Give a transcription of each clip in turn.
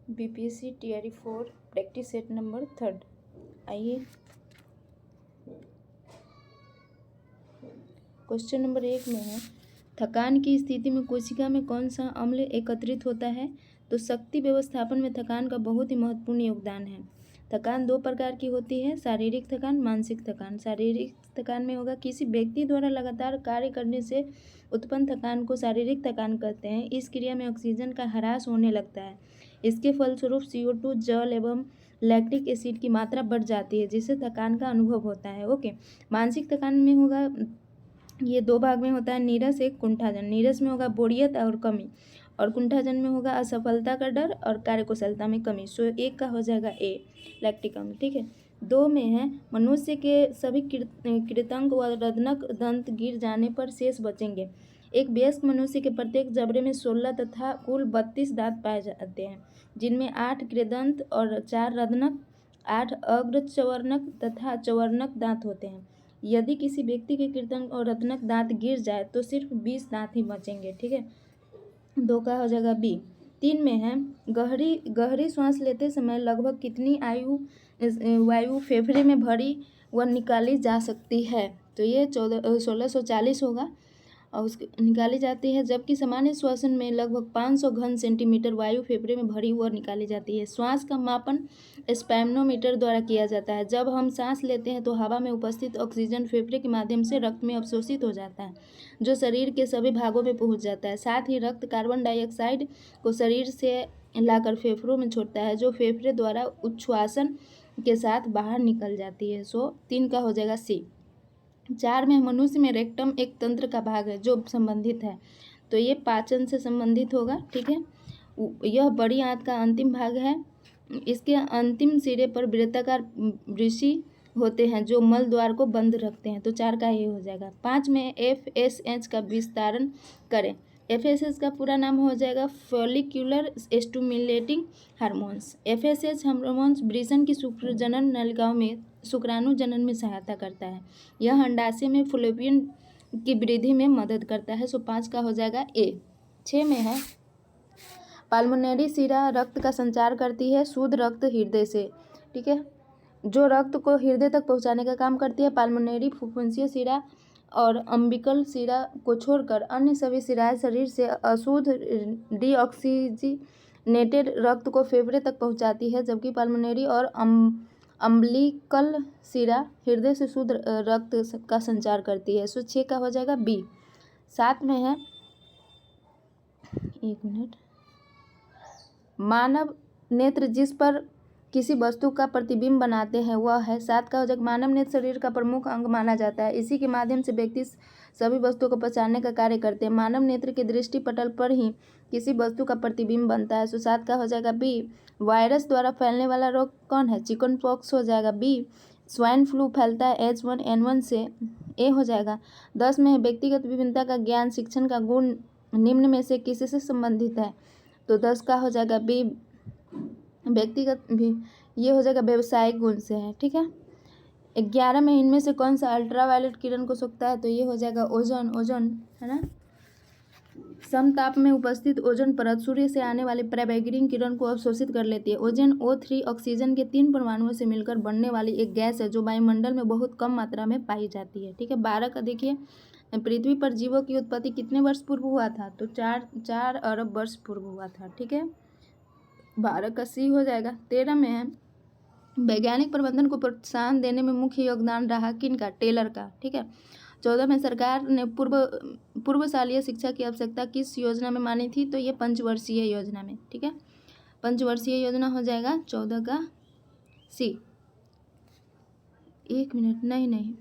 BPSC TRE 4 practice set number 3। आइए question number 1 में है, थकान की स्थिति में कोशिका में कौन सा अम्ल एकत्रित होता है? तो शक्ति व्यवस्थापन में थकान का बहुत ही महत्वपूर्ण योगदान है। थकान दो प्रकार की होती है, शारीरिक थकान, मानसिक थकान। शारीरिक थकान में होगा किसी व्यक्ति द्वारा लगातार कार्य करने से उत्पन्न थकान को शारीरिक थकान कहते हैं। इस क्रिया में ऑक्सीजन का ह्रास होने लगता है। इसके फलस्वरूप CO2, जल एवं लैक्टिक एसिड की मात्रा बढ़ जाती है, जिससे थकान का अनुभव होता है। ओके, मानसिक थकान में होगा, ये दो भाग में होता है, नीरस एक कुंठाजन। नीरस में होगा बोरियत और कमी, और कुंठाजन में होगा असफलता का डर और कार्यकुशलता में कमी। सो एक का हो जाएगा ए, लैक्टिक अम्ल। ठीक है, 2 में है, मनुष्य के सभी कृतंक व रदनक दंत गिर जाने पर शेष बचेंगे। एक वयस्क मनुष्य के प्रत्येक जबड़े में 16 तथा कुल 32 दांत पाए जाते हैं, जिनमें 8 कृदंत और 4 रदनक, 8 अग्रचर्वणक तथा चर्वणक दांत होते हैं। यदि किसी व्यक्ति के कृतंक और रत्नक दांत गिर जाए तो सिर्फ 20 दांत ही बचेंगे। ठीक है, 2 का हो जाएगा बी। 3 में है, गहरी सांस लेते समय लगभग कितनी वायु फेफड़े में भरी व निकाली जा सकती है? तो ये 1640 होगा और उसकी निकाली जाती है, जबकि सामान्य श्वसन में लगभग 500 घन सेंटीमीटर वायु फेफड़े में भरी हुई निकाली जाती है। श्वास का मापन स्पेक्ट्रोमीटर द्वारा किया जाता है। जब हम सांस लेते हैं तो हवा में उपस्थित ऑक्सीजन फेफड़े के माध्यम से रक्त में अवशोषित हो जाता है, जो शरीर के सभी भागों में पहुंच जाता है। साथ ही रक्त कार्बन डाइऑक्साइड को शरीर से लाकर फेफड़ों में छोड़ता है, जो फेफड़े द्वारा उच्छ्वासन के साथ बाहर निकल जाती है। सो 3 का हो जाएगा सी। 4 में, मनुष्य में रेक्टम एक तंत्र का भाग है जो संबंधित है, तो ये पाचन से संबंधित होगा। ठीक है, यह बड़ी आंत का अंतिम भाग है। इसके अंतिम सिरे पर वृत्ताकार वृषि होते हैं जो मल द्वार को बंद रखते हैं, तो 4 का ये हो जाएगा। 5 में, FSH का विस्तारण करें। FSH का पूरा नाम हो जाएगा follicular stimulating hormones. FSH hormones वृषण की शुक्रजनन नलिकाओं में शुक्राणु जनन में सहायता करता है। यह अंडाशय में फॉलोपियन की वृद्धि में मदद करता है। सो 5 का हो जाएगा ए। 6 में है, पाल्मोनरी शिरा रक्त का संचार करती है शुद्ध रक्त हृदय से। ठीक है, जो रक्त को हृदय तक पहुंचाने का काम करती है। पाल्मोनरी फुफ्फुसीय शिरा और अम्बिकल शिरा को छोड़कर अन्य सभी शिराएं शरीर से अशुद्ध डीऑक्सीजनेटेड रक्त को फेफड़े तक पहुंचाती है, जबकि पाल्मोनरी और अम्बिलिकल शिरा हृदय से शुद्ध रक्त का संचार करती है। सो 6 का हो जाएगा बी। 7 में है, 1 मिनट, मानव नेत्र जिस पर किसी वस्तु का प्रतिबिंब बनाते हैं वह है। 7 का हो जाएगा, मानव नेत्र शरीर का प्रमुख अंग माना जाता है। इसी के माध्यम से व्यक्ति सभी वस्तुओं को पहचानने का कार्य करते हैं। मानव नेत्र के दृष्टि पटल पर ही किसी वस्तु का प्रतिबिंब बनता है। सो 7 का हो जाएगा बी। वायरस द्वारा फैलने वाला रोग कौन है? चिकन पॉक्स हो जाएगा बी। स्वाइन फ्लू फैलता है H1N1 से, ए हो जाएगा। 10 में है, व्यक्तिगत विभिन्नता का ज्ञान शिक्षण का गुण निम्न में से किसी से संबंधित है? तो 10 का हो जाएगा बी, व्यक्तिगत भी, ये हो जाएगा व्यवसायिक गुण से है। ठीक है, 11 में, इनमें से कौन सा अल्ट्रावायलेट किरण को सोखता है? तो ये हो जाएगा ओजोन है ना। समताप में उपस्थित ओजोन परत सूर्य से आने वाली पराबैंगनी किरण को अवशोषित कर लेती है। ओजोन O3 ऑक्सीजन के 3 परमाणुओं से मिलकर बनने वाली एक गैस है जो वायुमंडल में बहुत कम मात्रा में पाई जाती है। ठीक है, 12 का देखिए, पृथ्वी पर जीवों की उत्पत्ति कितने वर्ष पूर्व हुआ था? तो 4 अरब वर्ष पूर्व हुआ था। ठीक है, 12 का सी हो जाएगा। 13 में है, वैज्ञानिक प्रबंधन को प्रोत्साहन देने में मुख्य योगदान रहा किनका? टेलर का। ठीक है, 14 में, सरकार ने पूर्वशालीय शिक्षा की आवश्यकता किस योजना में मानी थी? तो ये पंचवर्षीय योजना में। ठीक है, पंचवर्षीय योजना हो जाएगा 14 का सी। 1 मिनट, नहीं,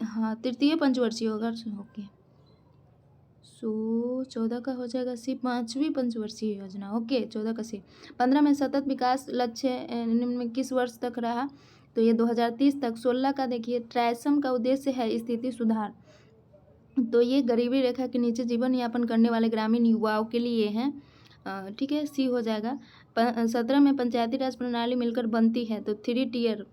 हाँ, तृतीय पंचवर्षीय होगा। ओके, सो 14 का हो जाएगा सी, 5वीं पंचवर्षीय योजना। ओके, 14 का सी। 15 में, सतत विकास लक्ष्य निम्न में किस वर्ष तक रहा? तो ये 2030 तक। 16 का देखिए, ट्राइसम का उद्देश्य है स्थिति सुधार, तो ये गरीबी रेखा के नीचे जीवन यापन करने वाले ग्रामीण युवाओं के लिए हैं। ठीक है, सी हो जाएगा। 17 में, पंचायती राज प्रणाली मिलकर बनती है, तो 3 टियर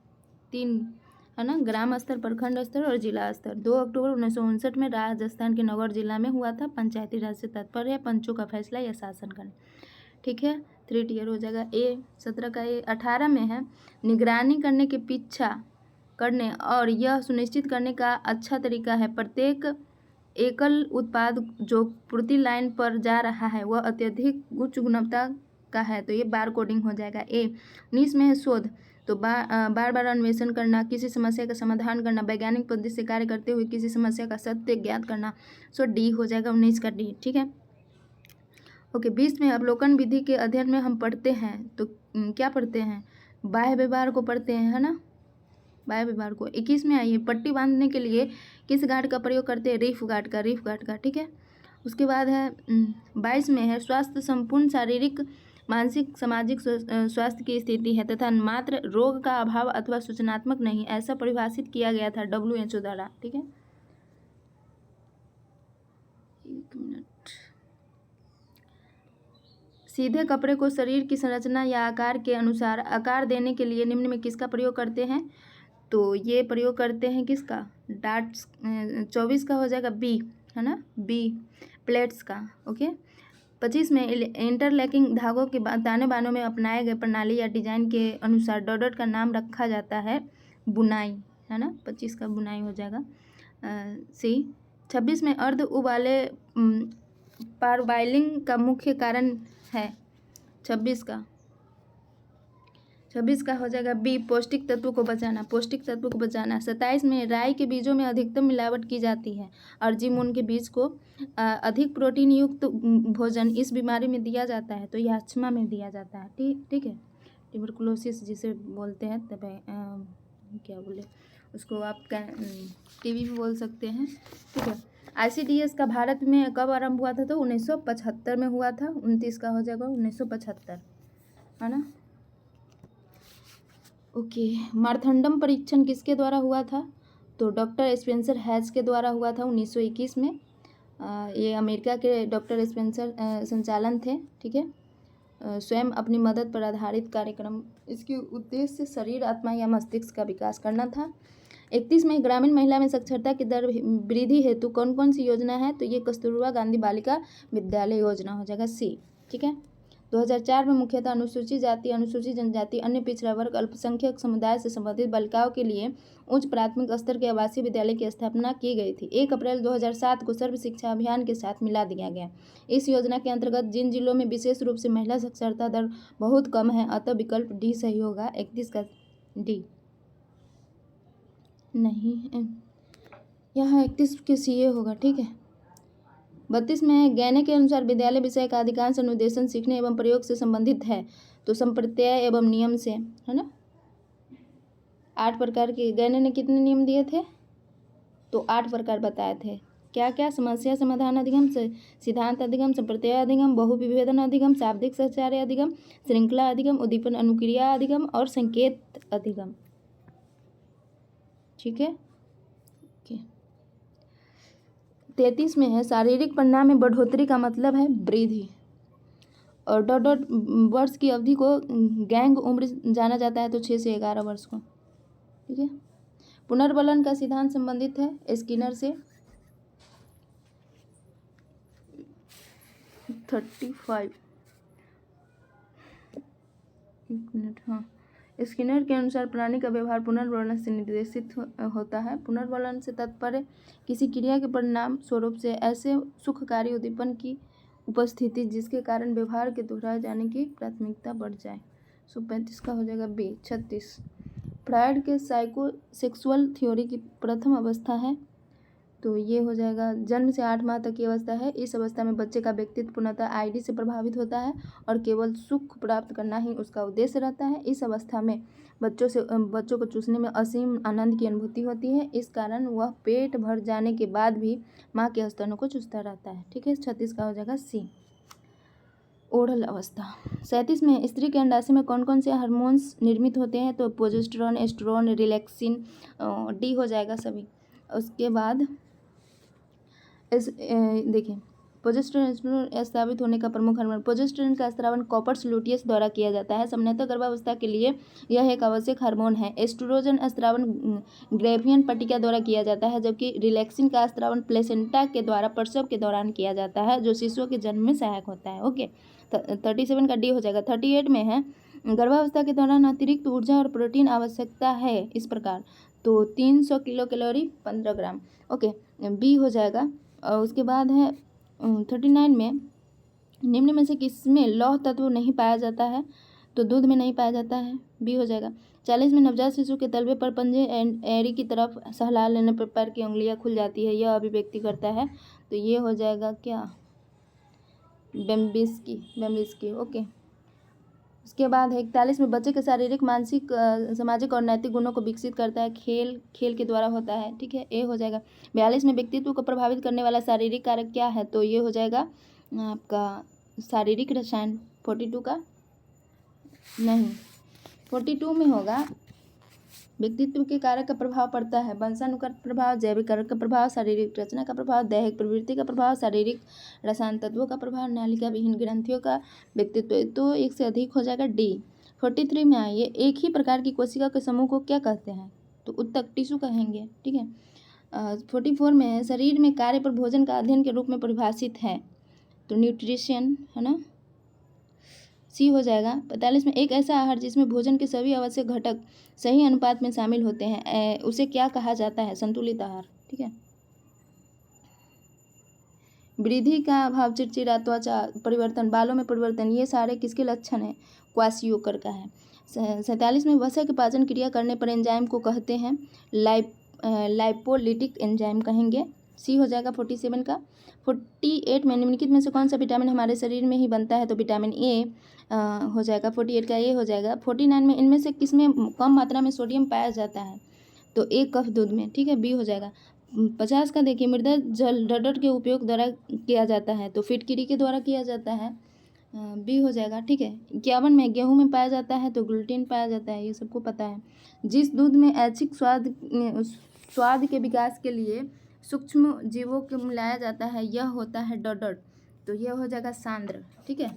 3 है ना, ग्राम स्तर, प्रखंड स्तर और जिला स्तर। 2 अक्टूबर 1959 में राजस्थान के नगौर जिला में हुआ था। पंचायती राज से तात्पर्य है पंचों का फैसला या शासन करना। ठीक है, 3 टीयर हो जाएगा। ए 17 का ए 18 में है निगरानी करने के पीछा करने और यह सुनिश्चित करने का अच्छा तरीका है प्रत्येक एकल उत्पाद जो पूर्ति लाइन पर जा रहा है वह अत्यधिक उच्च गुणवत्ता का है, तो ये बार कोडिंग हो जाएगा। ए 19 में है शोध, तो बार बार अन्वेषण करना, किसी समस्या का समाधान करना, वैज्ञानिक पद्धति से कार्य करते हुए किसी समस्या का सत्य ज्ञात करना, सो डी हो जाएगा 19 का डी। ठीक है, ओके। 20 में अवलोकन विधि के अध्ययन में हम पढ़ते हैं, तो क्या पढ़ते हैं? बाह्य व्यवहार को पढ़ते हैं, है ना, बाह्य व्यवहार को। 21 में आइए पट्टी बांधने के लिए किस गार्ड का प्रयोग करते हैं? रीफ गार्ड का। ठीक है, उसके बाद है 22 में है स्वास्थ्य संपूर्ण शारीरिक मानसिक सामाजिक स्वास्थ्य की स्थिति है तथा मात्र रोग का अभाव अथवा सूचनात्मक नहीं, ऐसा परिभाषित किया गया था WHO द्वारा। ठीक है, एक मिनट। सीधे कपड़े को शरीर की संरचना या आकार के अनुसार आकार देने के लिए निम्न में किसका प्रयोग करते हैं? तो ये प्रयोग करते हैं किसका? डार्ट्स। 24 का हो जाएगा बी, है ना, बी प्लेट्स का। ओके। 25 में इंटरलैकिंग धागों के ताने बानों में अपनाए गए प्रणाली या डिजाइन के अनुसार डॉट का नाम रखा जाता है बुनाई, है ना, 25 का बुनाई हो जाएगा सी। 26 में अर्ध उबाले पारवाइलिंग का मुख्य कारण है 26 का हो जाएगा बी पौष्टिक तत्व को बचाना। 27 में राई के बीजों में अधिकतम मिलावट की जाती है और जिमुन के बीज को अधिक प्रोटीन युक्त भोजन इस बीमारी में दिया जाता है, तो यह अस्थमा में दिया जाता है। ठीक है, ट्यूबरकुलोसिस जिसे बोलते हैं, तब क्या बोले उसको, आप टीबी भी बोल सकते हैं। ठीक है, ICDS का भारत में कब आरंभ हुआ था? तो 1975 में हुआ था। 29 का हो जाएगा 1975, है ना। ओके, मार्थंडम परीक्षण किसके द्वारा हुआ था? तो डॉक्टर स्पेंसर हैज के द्वारा हुआ था 1921 में। ये अमेरिका के डॉक्टर स्पेंसर संचालन थे। ठीक है, स्वयं अपनी मदद पर आधारित कार्यक्रम, इसके उद्देश्य शरीर, आत्मा या मस्तिष्क का विकास करना था। 31 में ग्रामीण महिला में साक्षरता की दर वृद्धि हेतु कौन कौन सी योजना है? तो ये कस्तूरबा गांधी बालिका विद्यालय योजना हो जाएगा सी। ठीक है, 2004 में मुख्यतः अनुसूचित जाति, अनुसूचित जनजाति, अन्य पिछड़ा वर्ग, अल्पसंख्यक समुदाय से संबंधित बालिकाओं के लिए उच्च प्राथमिक स्तर के आवासीय विद्यालय की स्थापना की गई थी। 1 अप्रैल 2007 को सर्व शिक्षा अभियान के साथ मिला दिया गया। इस योजना के अंतर्गत जिन जिलों में विशेष रूप से महिला साक्षरता दर बहुत कम है, अतः विकल्प डी सही होगा। 31 का डी नहीं, यहाँ 31 के सीए होगा। ठीक है, 32 में गैने के अनुसार विद्यालय विषय का अधिकांश अनुदेशन सीखने एवं प्रयोग से संबंधित है, तो संप्रत्यय एवं नियम से, है ना। 8 प्रकार के गैने ने कितने नियम दिए थे? तो 8 प्रकार बताए थे। क्या क्या? समस्या समाधान अधिगम, सिद्धांत अधिगम, संप्रत्यय अधिगम, बहुविभेदन अधिगम, शाब्दिक सहचार्य अधिगम, श्रृंखला अधिगम, उद्दीपन अनुक्रिया अधिगम और संकेत अधिगम। ठीक है, ओके। 33 में है शारीरिक परिणाम में बढ़ोतरी का मतलब है वृद्धि, और डॉट वर्ष की अवधि को गैंग उम्र जाना जाता है, तो 6 से 11 वर्ष को। ठीक है, पुनर्बलन का सिद्धांत संबंधित है स्किनर से। 35 एक मिनट, हाँ। स्किनर के अनुसार प्राणी का व्यवहार पुनर्वलन से निर्देशित होता है। पुनर्वलन से तात्पर्य किसी क्रिया के परिणाम स्वरूप से ऐसे सुखकारी उद्दीपन की उपस्थिति जिसके कारण व्यवहार के दोहराए जाने की प्राथमिकता बढ़ जाए। 35 का हो जाएगा बी। 36 फ्रायड के साइकोसेक्सुअल थ्योरी की प्रथम अवस्था है, तो ये हो जाएगा जन्म से 8 माह तक की अवस्था है। इस अवस्था में बच्चे का व्यक्तित्व पूर्णतः आईडी से प्रभावित होता है और केवल सुख प्राप्त करना ही उसका उद्देश्य रहता है। इस अवस्था में बच्चों को चूसने में असीम आनंद की अनुभूति होती है, इस कारण वह पेट भर जाने के बाद भी माँ के स्तनों को चूसता रहता है। ठीक है, 36 का हो जाएगा सी। ओरल अवस्था। 37 में स्त्री के अंडाशय में कौन कौन से हार्मोन्स निर्मित होते हैं? तो प्रोजेस्टेरॉन, एस्ट्रोजन, रिलैक्सिन, डी हो जाएगा सभी। उसके बाद देखिए प्रोजेस्टेरोन स्थापित होने का प्रमुख हार्मोन। प्रोजेस्टेरोन का स्रावन कॉपर्स लुटियस द्वारा किया जाता है। सामान्यतः गर्भावस्था के लिए यह एक आवश्यक हार्मोन है। एस्ट्रोजन स्रावन ग्रेवियन पट्टिका द्वारा किया जाता है, जबकि रिलैक्सिन का स्रावन प्लेसेंटा के द्वारा प्रसव के दौरान किया जाता है, जो शिशुओं के जन्म में सहायक होता है। ओके, 37 का डी हो जाएगा। 38 में है गर्भावस्था के दौरान अतिरिक्त ऊर्जा और प्रोटीन आवश्यकता है इस प्रकार, तो 300 किलो कैलोरी 15 ग्राम। ओके, बी हो जाएगा। और उसके बाद है 39 में निम्न में से किसमें लौह तत्व नहीं पाया जाता है, तो दूध में नहीं पाया जाता है, बी हो जाएगा। 40 में नवजात शिशु के तलवे पर पंजे एड़ी की तरफ सहला लेने पर पैर की उंगलियां खुल जाती है, यह अभिव्यक्ति करता है, तो ये हो जाएगा क्या, बेम्बिस्की। ओके, उसके बाद है 41 में बच्चे के शारीरिक, मानसिक, सामाजिक और नैतिक गुणों को विकसित करता है, खेल के द्वारा होता है, ठीक है, ए हो जाएगा। 42 में व्यक्तित्व को प्रभावित करने वाला शारीरिक कारक क्या है, तो ये हो जाएगा आपका शारीरिक रसायन। 42 का नहीं, 42 में होगा व्यक्तित्व के कारक का प्रभाव पड़ता है, वंशानुगत प्रभाव, जैविक कारक का प्रभाव, शारीरिक रचना का प्रभाव, दैहिक प्रवृत्ति का प्रभाव, शारीरिक रसायन तत्वों का प्रभाव, नालिका विहीन ग्रंथियों का व्यक्तित्व, तो एक से अधिक हो जाएगा डी। 43 में आइए, एक ही प्रकार की कोशिका के समूह को क्या कहते हैं, तो उत्तक टिश्यू कहेंगे, ठीक है। 44 में है शरीर में कार्य पर भोजन का अध्ययन के रूप में परिभाषित है, तो न्यूट्रिशन है ना, सी हो जाएगा। 45 में एक ऐसा आहार जिसमें भोजन के सभी आवश्यक घटक सही अनुपात में शामिल होते हैं, उसे क्या कहा जाता है, संतुलित आहार, ठीक है। वृद्धि का अभाव, चिड़चिड़ा, त्वचा परिवर्तन, बालों में परिवर्तन, ये सारे किसके लक्षण हैं, क्वासियोकर का है। 47 में वसा के पाचन क्रिया करने पर एंजाइम को कहते हैं लाइपोलिटिक एंजाइम कहेंगे, सी हो जाएगा 47 का। 48 में निम्नलिखित में से कौन सा विटामिन हमारे शरीर में ही बनता है, तो विटामिन ए हो जाएगा, 48 का ए हो जाएगा। 49 में इनमें से किसमें कम मात्रा में सोडियम पाया जाता है, तो एक कप दूध में, ठीक है, बी हो जाएगा। 50 का देखिए, मृदा जल रडर के उपयोग द्वारा किया जाता है, तो फिटकिरी के द्वारा किया जाता है, बी हो जाएगा, ठीक है। 51 में गेहूं में पाया जाता है, तो ग्लूटीन पाया जाता है, ये सबको पता है। जिस दूध में ऐच्छिक स्वाद के विकास के लिए सूक्ष्म जीवों को मिलाया जाता है, यह होता है डॉडर, तो यह हो जाएगा सांद्र, ठीक है,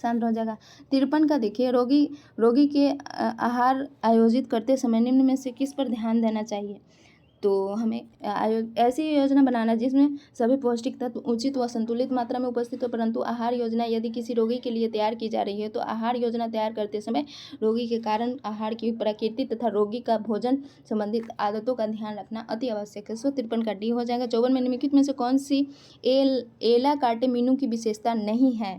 सांद्र हो जाएगा। 53 का देखिए, रोगी के आहार आयोजित करते समय निम्न में से किस पर ध्यान देना चाहिए, तो हमें ऐसी योजना बनाना जिसमें सभी पौष्टिक तत्व उचित व संतुलित मात्रा में उपस्थित हो, परंतु आहार योजना यदि किसी रोगी के लिए तैयार की जा रही है, तो आहार योजना तैयार करते समय रोगी के कारण, आहार की प्रकृति तथा रोगी का भोजन संबंधित आदतों का ध्यान रखना अति आवश्यक है। 153 का डी हो जाएगा। 54 में निम्नलिखित में से कौन सी एला कार्टेमिनू की विशेषता नहीं है,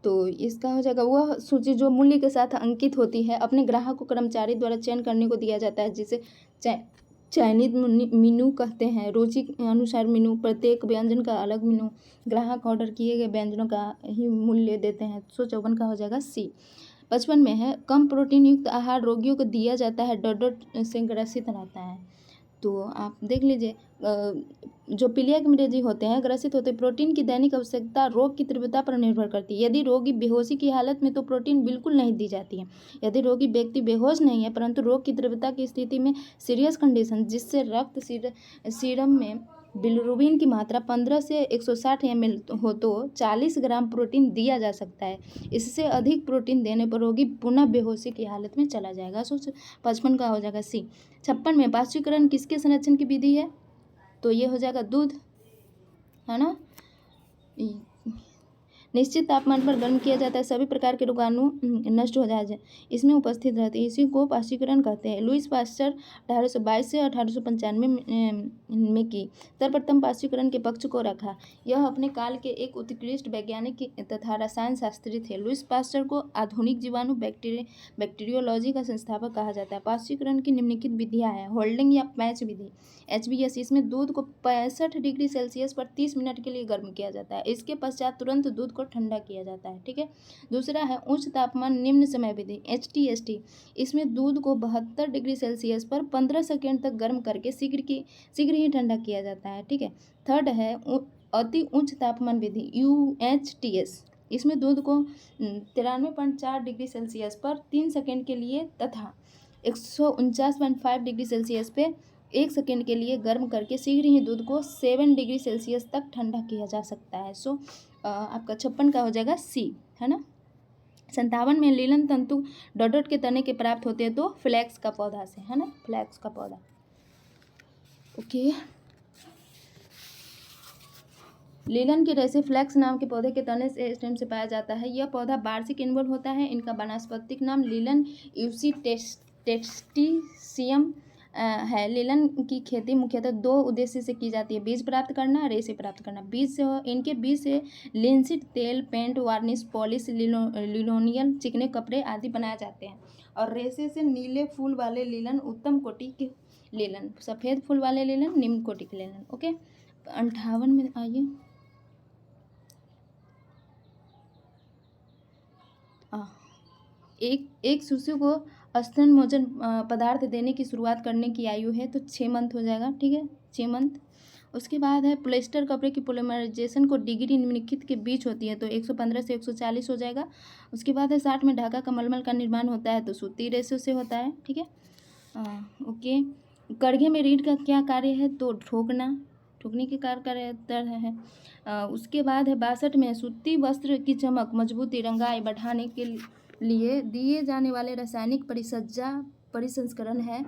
तो इसका हो जाएगा वह सूची जो मूल्य के साथ अंकित होती है, अपने ग्राहक को कर्मचारी द्वारा चयन करने को दिया जाता है, जिसे चयनित मीनू कहते हैं। रुचि अनुसार मीनू, प्रत्येक व्यंजन का अलग मीनू, ग्राहक ऑर्डर किए गए व्यंजनों का ही मूल्य देते हैं। 154 का हो जाएगा सी। 55 में है कम प्रोटीन युक्त आहार रोगियों को दिया जाता है, डॉडर से ग्रसित रहता है, तो आप देख लीजिए जो पीलिया के मरीज होते हैं, ग्रसित होते हैं, प्रोटीन की दैनिक आवश्यकता रोग की तीव्रता पर निर्भर करती है। यदि रोगी बेहोशी की हालत में तो प्रोटीन बिल्कुल नहीं दी जाती है। यदि रोगी व्यक्ति बेहोश नहीं है परंतु रोग की तीव्रता की स्थिति में सीरियस कंडीशन, जिससे रक्त सीरम में बिलिरुबिन की मात्रा 15 से 160 ml हो, तो 40 ग्राम प्रोटीन दिया जा सकता है। इससे अधिक प्रोटीन देने पर रोगी पुनः बेहोशी की हालत में चला जाएगा। 55 का हो जाएगा सी। 56 में पाश्चुकरण किसके संरक्षण की विधि है, तो ये हो जाएगा दूध, है ना, निश्चित तापमान पर गर्म किया जाता है, सभी प्रकार के रोगाणु नष्ट हो जाए इसमें उपस्थित रहते हैं, इसी को पाश्चुकरण कहते हैं। लुईस पाश्चर 1822 से 1895 में की सर्वप्रथम पाश्चुकरण के पक्ष को रखा। यह अपने काल के एक उत्कृष्ट वैज्ञानिक तथा रसायन शास्त्री थे। लुईस पाश्चर को आधुनिक जीवाणु बैक्टीरियोलॉजी का संस्थापक कहा जाता है। पाश्चुकरण की निम्नलिखित विधियाँ हैं। होल्डिंग या पैच विधि, HBS, इसमें दूध को 65 डिग्री सेल्सियस पर 30 मिनट के लिए गर्म किया जाता है, इसके पश्चात तुरंत दूध को ठंडा किया जाता है, ठीक है। दूसरा है उच्च तापमान निम्न समय विधि, HTST, इसमें दूध को 72 डिग्री सेल्सियस पर 15 सेकेंड तक गर्म करके शीघ्र ही ठंडा किया जाता है, ठीक है। थर्ड है अति उच्च तापमान विधि, UHTS, इसमें दूध को 93.4 डिग्री सेल्सियस पर 3 सेकेंड के लिए तथा 149.5 डिग्री सेल्सियस पे 1 सेकेंड के लिए गर्म करके शीघ्र ही दूध को 7 डिग्री सेल्सियस तक ठंडा किया जा सकता है। आपका 56 का हो जाएगा सी, है ना। 57 में लीलन तंतु डॉडर के तने के प्राप्त होते हैं, तो फ्लैक्स का पौधा से, है ना, फ्लैक्स का पौधा। ओके, लीलन की रेसे फ्लैक्स नाम के पौधे के तने से स्टेम से पाया जाता है। यह पौधा वार्षिक इनवॉल्व होता है। इनका वानस्पतिक नाम लीलन टेस्टिसियम है। लीलन की खेती मुख्यतः 2 उद्देश्य से की जाती है: बीज प्राप्त करना, रेशे प्राप्त करना। इनके बीज से लिनसीड तेल, पेंट, वार्निश, पॉलिश, लिनोलियम, चिकने कपड़े आदि बनाए जाते हैं। और रेशे से नीले फूल वाले लीलन उत्तम कोटि के लीलन, सफ़ेद फूल वाले लीलन निम्न कोटि के लीलन। ओके, 58 में आइए। एक शिशु को स्तन मोचन पदार्थ देने की शुरुआत करने की आयु है तो 6 मंथ हो जाएगा। ठीक है, 6 मंथ। उसके बाद है पॉलिएस्टर कपड़े की पोलीमराइजेशन को डिग्री निम्नलिखित के बीच होती है तो 115 से 140 हो जाएगा। उसके बाद है 60 में ढाका का मलमल का निर्माण होता है तो सूती रेशे से होता है। ठीक है, ओके। कड़घे में रीढ़ का क्या कार्य है तो ठोकने के कार्य है। उसके बाद है 62 में सूती वस्त्र की चमक, मजबूती, रंगाई बढ़ाने के लिए दिए जाने वाले रासायनिक परिसंस्करण है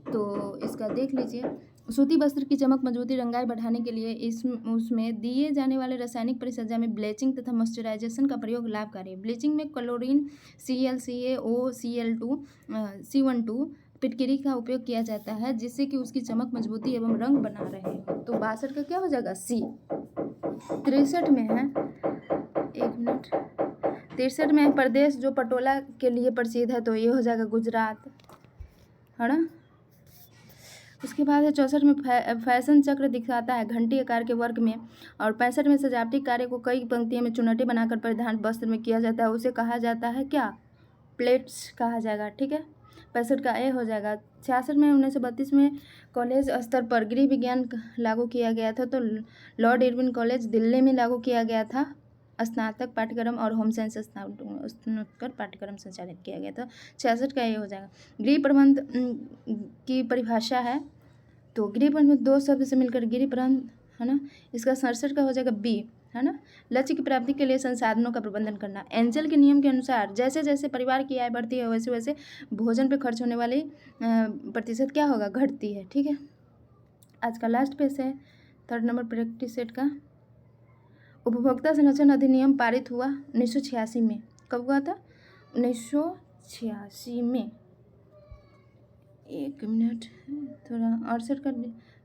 तो इसका देख लीजिए। सूती वस्त्र की चमक, मजबूती, रंगाई बढ़ाने के लिए उसमें दिए जाने वाले रासायनिक परिचर्या में ब्लीचिंग तथा मॉइस्चराइजेशन का प्रयोग लाभकारी है। ब्लीचिंग में क्लोरीन, ClCaO, Cl2, C12 पिटकिरी का उपयोग किया जाता है जिससे कि उसकी चमक, मजबूती एवं रंग बना रहे। तो 62 का क्या हो जाएगा? सी। 63 में है, 1 मिनट, 63 में प्रदेश जो पटोला के लिए प्रसिद्ध है तो ये हो जाएगा गुजरात, है ना। उसके बाद है 64 में फैशन चक्र दिखाता है घंटी आकार के वर्ग में। और 65 में सजावटी कार्य को कई पंक्तियों में चुनटे बनाकर परिधान वस्त्र में किया जाता है, उसे कहा जाता है क्या? प्लेट्स कहा जाएगा। ठीक है, 65 का ए हो जाएगा। 66 में 1932 में कॉलेज स्तर पर गृह विज्ञान लागू किया गया था तो लॉर्ड इरविन कॉलेज दिल्ली में लागू किया गया था। स्नातक पाठ्यक्रम और होम साइंस स्नातक पाठ्यक्रम संचालित किया गया था। 66 का ये हो जाएगा। गृह प्रबंध की परिभाषा है तो गृह प्रबंध 2 शब्द से मिलकर गृह प्रबंध, है ना। इसका 67 का हो जाएगा बी, है ना। लक्ष्य की प्राप्ति के लिए संसाधनों का प्रबंधन करना। एंजल के नियम के अनुसार जैसे जैसे परिवार की आय बढ़ती है वैसे वैसे भोजन पर खर्च होने वाली प्रतिशत क्या होगा? घटती है। ठीक है, आज का लास्ट पेज है 3rd नंबर प्रैक्टिस सेट का। उपभोक्ता संरक्षण अधिनियम पारित हुआ 1986 में। कब हुआ था? 1986 में। 1 मिनट, थोड़ा 68 का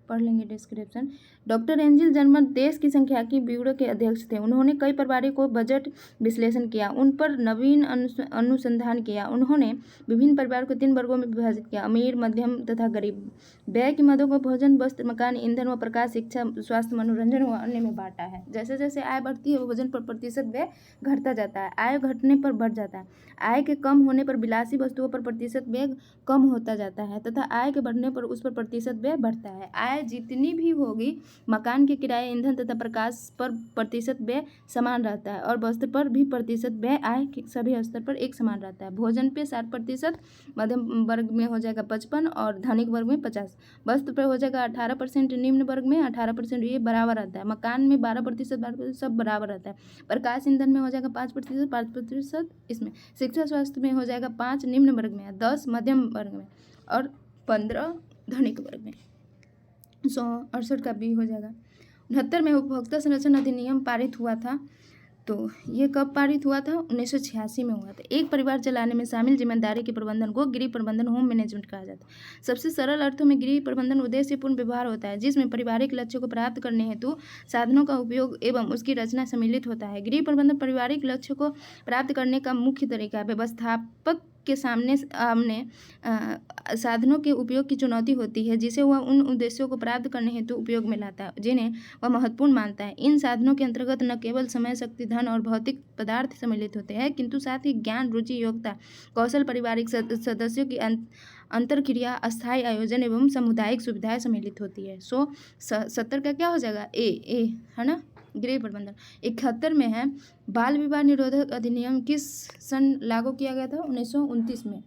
पढ़ लेंगे डिस्क्रिप्शन। डॉक्टर एंजिल जर्मन देश की सांख्यिकी ब्यूरो के अध्यक्ष थे। उन्होंने कई परिवारों को बजट विश्लेषण किया, उन पर नवीन अनुसंधान किया। उन्होंने विभिन्न परिवारों को 3 वर्गों में विभाजित किया: अमीर, मध्यम तथा गरीब। व्यय की मदों को भोजन, वस्त्र, मकान, ईंधन व प्रकाश, शिक्षा, स्वास्थ्य, मनोरंजन व अन्य में बांटा है। जैसे जैसे आय बढ़ती है भोजन पर प्रतिशत व्यय घटता जाता है, आय घटने पर बढ़ जाता है। आय के कम होने पर विलासी वस्तुओं पर प्रतिशत व्यय कम होता जाता है तथा आय के बढ़ने पर उस पर प्रतिशत व्यय बढ़ता है। आय जितनी भी होगी, मकान के किराए, ईंधन तथा प्रकाश पर प्रतिशत व्यय समान रहता है और वस्त्र पर भी प्रतिशत व्यय आय के सभी स्तर पर एक समान रहता है। भोजन पे 60%, मध्यम वर्ग में हो जाएगा 55 और धनिक वर्ग में 50। वस्त्र पर हो जाएगा 18%, निम्न वर्ग में 18%, ये बराबर रहता है। मकान में 12% सब बराबर रहता है। प्रकाश ईंधन में हो जाएगा 5%, इसमें। शिक्षा स्वास्थ्य में हो जाएगा 5 निम्न वर्ग में, 10 मध्यम वर्ग में और 15 धनिक वर्ग में। 168 का बी हो जाएगा। 69 में उपभोक्ता संरक्षण अधिनियम पारित हुआ था तो ये कब पारित हुआ था? 1986 में हुआ था। एक परिवार चलाने में शामिल जिम्मेदारी के प्रबंधन को गृह प्रबंधन, होम मैनेजमेंट कहा जाता है। सबसे सरल अर्थों में गृह प्रबंधन उद्देश्यपूर्ण व्यवहार होता है जिसमें पारिवारिक लक्ष्यों को प्राप्त करने हेतु साधनों का उपयोग एवं उसकी रचना सम्मिलित होता है। गृह प्रबंधन पारिवारिक लक्ष्यों को प्राप्त करने का मुख्य तरीका है। व्यवस्थापक के सामने साधनों के उपयोग की चुनौती होती है जिसे वह उन उद्देश्यों को प्राप्त करने हेतु उपयोग में लाता है जिन्हें वह महत्वपूर्ण मानता है। इन साधनों के अंतर्गत न केवल समय, शक्ति, धन और भौतिक पदार्थ सम्मिलित होते हैं किंतु साथ ही ज्ञान, रुचि, योग्यता, कौशल, पारिवारिक सदस्यों की अंतरक्रिया, अस्थायी आयोजन एवं सामुदायिक सुविधाएं सम्मिलित होती है। 70 का क्या हो जाएगा? ए, है ना, गृह प्रबंधन। 71 में है बाल विवाह निरोधक अधिनियम किस सन लागू किया गया था? 1929 में।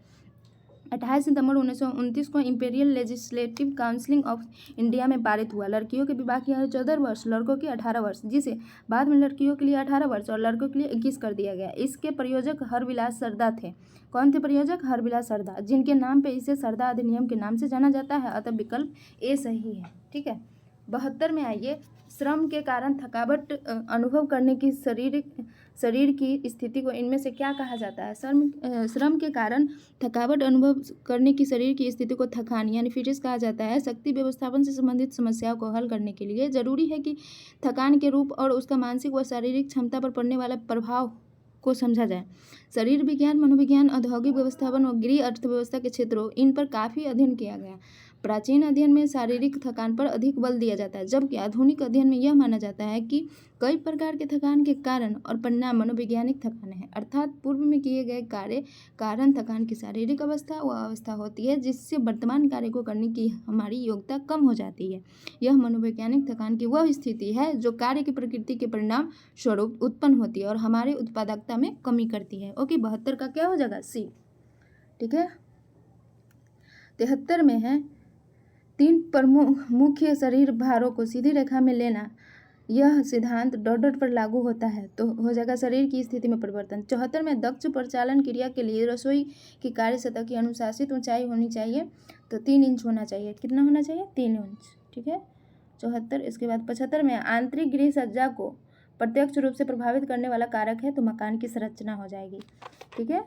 28 सितंबर 1929 को imperial legislative council of India में पारित हुआ। लड़कियों के विवाह की आयु 14 वर्ष, लड़कों की 18 वर्ष, जिसे बाद में लड़कियों के लिए 18 वर्ष और लड़कों के लिए 21 कर दिया गया। इसके प्रयोजक हरविलास सरदा थे। कौन थे प्रयोजक? हरविलास सरदा, जिनके नाम पे इसे सरदा अधिनियम के नाम से जाना जाता है। अतः विकल्प ए सही है। ठीक है, 72 में आइए, श्रम के कारण थकावट अनुभव करने की शरीर की स्थिति को इनमें से क्या कहा जाता है? श्रम के कारण थकावट अनुभव करने की शरीर की स्थिति को थकान यानी फिटनेस कहा जाता है। शक्ति व्यवस्थापन से संबंधित समस्याओं को हल करने के लिए जरूरी है कि थकान के रूप और उसका मानसिक व शारीरिक क्षमता पर पड़ने वाला प्रभाव को समझा जाए। शरीर विज्ञान, मनोविज्ञान, औद्योगिक व्यवस्थापन और गृह अर्थव्यवस्था के क्षेत्रों इन पर काफ़ी अध्ययन किया गया। प्राचीन अध्ययन में शारीरिक थकान पर अधिक बल दिया जाता है, जबकि आधुनिक अध्ययन में यह माना जाता है कि कई प्रकार के थकान के कारण और परिणाम मनोवैज्ञानिक थकान है, अर्थात पूर्व में किए गए कार्य कारण थकान की शारीरिक अवस्था वह अवस्था होती है जिससे वर्तमान कार्य को करने की हमारी योग्यता कम हो जाती है। यह मनोवैज्ञानिक थकान की वह स्थिति है जो कार्य की प्रकृति के परिणाम स्वरूप उत्पन्न होती है और हमारे उत्पादकता में कमी करती है। ओके, 72 का क्या हो जाएगा? सी। ठीक है। 73 में है, 3 प्रमुख मुख्य शरीर भारों को सीधी रेखा में लेना, यह सिद्धांत डॉट पर लागू होता है, तो हो जाएगा शरीर की स्थिति में परिवर्तन। 74 में दक्ष प्रचालन क्रिया के लिए रसोई की कार्य सतह की अनुशासित ऊंचाई होनी चाहिए, तो 3 इंच होना चाहिए। कितना होना चाहिए? 3 इंच। ठीक है, 74। इसके बाद 75 में आंतरिक गृह सज्जा को प्रत्यक्ष रूप से प्रभावित करने वाला कारक है, तो मकान की संरचना हो जाएगी। ठीक है,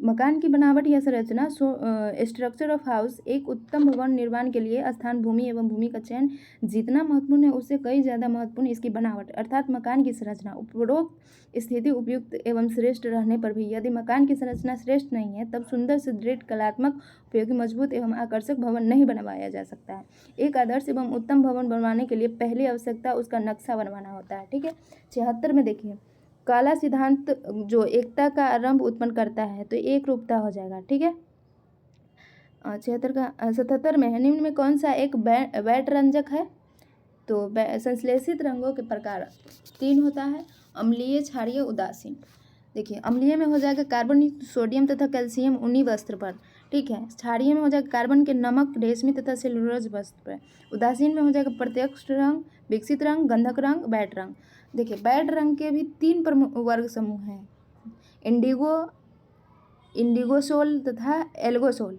मकान की बनावट या संरचना स्ट्रक्चर ऑफ हाउस एक उत्तम भवन निर्माण के लिए स्थान, भूमि एवं भूमि का चयन जितना महत्वपूर्ण है उससे कई ज़्यादा महत्वपूर्ण इसकी बनावट अर्थात मकान की संरचना। उपरोक्त स्थिति उपयुक्त एवं श्रेष्ठ रहने पर भी यदि मकान की संरचना श्रेष्ठ नहीं है तब सुंदर, सुदृढ़, कलात्मक, उपयोगी, मजबूत एवं आकर्षक भवन नहीं बनवाया जा सकता है। एक आदर्श एवं उत्तम भवन बनवाने के लिए पहली आवश्यकता उसका नक्शा बनवाना होता है। ठीक है, 76 में देखिए, काला सिद्धांत जो एकता का आरंभ उत्पन्न करता है, तो एक रूपता हो जाएगा। ठीक है, 77 में है, निम्न में कौन सा एक वैट रंजक है? तो संश्लेषित रंगों के प्रकार 3 होता है, अम्लीय, क्षारीय, उदासीन। देखिए, अम्लीय में हो जाएगा कार्बन, सोडियम तथा कैल्शियम ऊनी वस्त्र पर। ठीक है, क्षारीय में हो जाएगा कार्बन के नमक, रेशमी तथा सेलुलोज वस्त्र पर। उदासीन में हो जाएगा प्रत्यक्ष रंग, विकसित रंग, गंधक रंग, बैट रंग। देखिए, बैट रंग के भी 3 प्रमुख वर्ग समूह हैं, इंडिगोसोल तथा एल्गोसोल।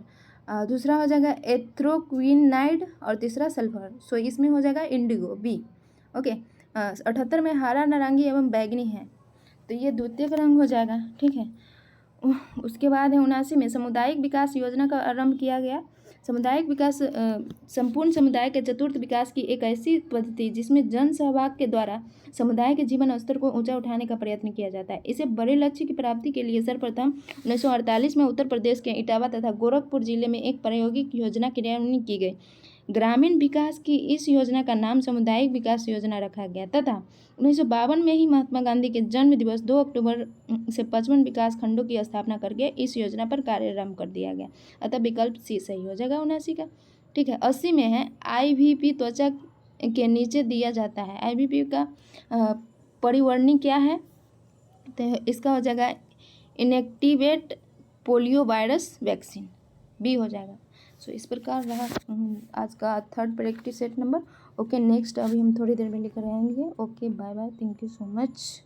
दूसरा हो जाएगा एथ्रोक्विनाइड और तीसरा सल्फर। सो इसमें हो जाएगा इंडिगो, बी। ओके, 78 में हरा, नारंगी एवं बैंगनी है, तो ये द्वितीयक रंग हो जाएगा। ठीक है, उसके बाद है 79 में सामुदायिक विकास योजना का आरंभ किया गया। सामुदायिक विकास संपूर्ण समुदाय के चतुर्थ विकास की एक ऐसी पद्धति जिसमें जन सहभाग के द्वारा समुदाय के जीवन स्तर को ऊंचा उठाने का प्रयत्न किया जाता है। इसे बड़े लक्ष्य की प्राप्ति के लिए सर्वप्रथम 1948 में उत्तर प्रदेश के इटावा तथा गोरखपुर जिले में एक प्रायोगिक योजना क्रियान्वित की गई। ग्रामीण विकास की इस योजना का नाम सामुदायिक विकास योजना रखा गया तथा 1952 में ही महात्मा गांधी के जन्म दिवस 2 अक्टूबर से 55 विकास खंडों की स्थापना करके इस योजना पर कार्य आरंभ कर दिया गया। अतः विकल्प सी सही हो जाएगा 79 का। ठीक है, 80 में है, IVP त्वचा के नीचे दिया जाता है। IVP का परिवर्णी क्या है? तो इसका हो जाएगा inactivate polio virus vaccine, B हो जाएगा। सो इस प्रकार रहा आज का 3rd practice set number. Okay, next अभी हम थोड़ी देर में लेकर आएंगे। Okay, bye bye, thank you so much.